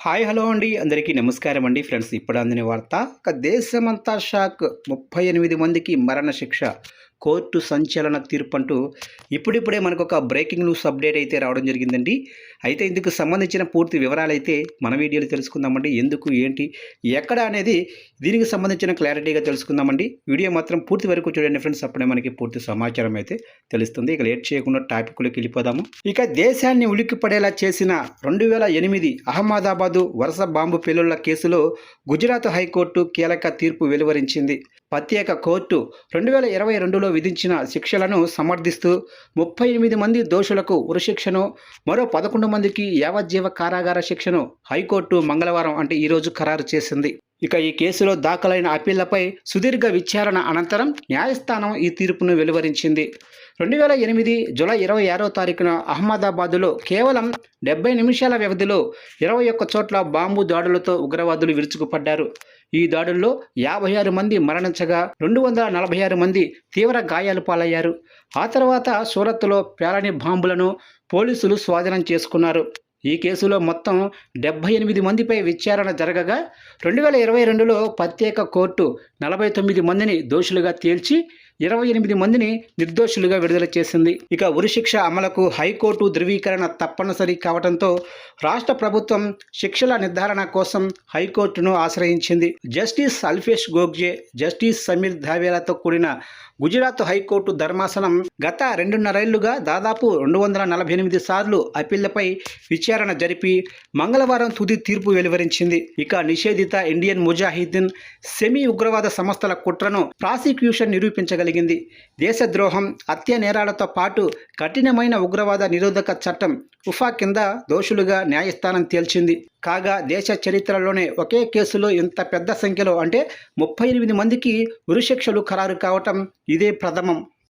Hi hello అండి అందరికీ నమస్కారం అండి ఫ్రెండ్స్. ఇప్పుడు అందిన వార్త, ఒక దేశమంతా షాక్. 38 మందికి మరణ శిక్ష, కోర్టు సంచలన తీర్పు అంటూ ఇప్పుడిప్పుడే మనకు ఒక బ్రేకింగ్ న్యూస్ అప్డేట్ అయితే రావడం జరిగిందండి. అయితే ఇందుకు సంబంధించిన పూర్తి వివరాలు అయితే మన వీడియోలో తెలుసుకుందామండి. ఎందుకు ఏంటి ఎక్కడ అనేది దీనికి సంబంధించిన క్లారిటీగా తెలుసుకుందామండి. వీడియో మాత్రం పూర్తి వరకు చూడండి ఫ్రెండ్స్, అప్పుడే మనకి పూర్తి సమాచారం అయితే తెలుస్తుంది. ఇక లేట్ చేయకుండా టాపిక్లోకి వెళ్ళిపోదాము. ఇక దేశాన్ని ఉలిక్కిపడేలా చేసిన 2008 అహ్మదాబాదు వరుస బాంబు పేలుళ్ల కేసులో గుజరాత్ హైకోర్టు కీలక తీర్పు వెలువరించింది. ప్రత్యేక కోర్టు 2022లో విధించిన శిక్షలను సమర్థిస్తూ 38 మంది దోషులకు ఉరిశిక్షను, మరో 11 మందికి యావజ్జీవ కారాగార శిక్షను హైకోర్టు మంగళవారం అంటే ఈరోజు ఖరారు చేసింది. ఇక ఈ కేసులో దాఖలైన అప్పీళ్లపై సుదీర్ఘ విచారణ అనంతరం న్యాయస్థానం ఈ తీర్పును వెలువరించింది. 2008 జూలై 26వ తారీఖున అహ్మదాబాదులో కేవలం 70 నిమిషాల వ్యవధిలో 21 చోట్ల బాంబు దాడులతో ఉగ్రవాదులు విరుచుకుపడ్డారు. ఈ దాడుల్లో 56 మంది మరణించగా 246 మంది తీవ్ర గాయాలు పాలయ్యారు. ఆ తర్వాత సూరత్లో పేలని బాంబులను పోలీసులు స్వాధీనం చేసుకున్నారు. ఈ కేసులో మొత్తం 78 మందిపై విచారణ జరగగా 2022లో ప్రత్యేక కోర్టు 49 మందిని దోషులుగా తేల్చి 28 మందిని నిర్దోషులుగా విడుదల చేసింది. ఇక ఉరిశిక్ష అమలుకు హైకోర్టు ధృవీకరణ తప్పనిసరి కావడంతో రాష్ట్ర ప్రభుత్వం శిక్షల నిర్ధారణ కోసం హైకోర్టును ఆశ్రయించింది. జస్టిస్ అల్ఫేష్ గోగ్జే, జస్టిస్ సమీర్ ధావేలతో కూడిన గుజరాత్ హైకోర్టు ధర్మాసనం గత 2.5 ఏళ్లుగా దాదాపు 248 సార్లు అప్పీళ్లపై విచారణ జరిపి మంగళవారం తుది తీర్పు వెలువరించింది. ఇక నిషేధిత ఇండియన్ ముజాహిద్దీన్ సెమీ ఉగ్రవాద సంస్థల కుట్రను ప్రాసిక్యూషన్ నిరూపించగలిగింది. దేశద్రోహం, హత్య నేరాలతో పాటు కఠినమైన ఉగ్రవాద నిరోధక చట్టం ఉఫా కింద దోషులుగా న్యాయస్థానం తేల్చింది. కాగా దేశ చరిత్రలోనే ఒకే కేసులో ఇంత పెద్ద సంఖ్యలో అంటే 38 మందికి ఉరిశిక్షలు ఖరారు కావటం ఇదే ప్రథమం.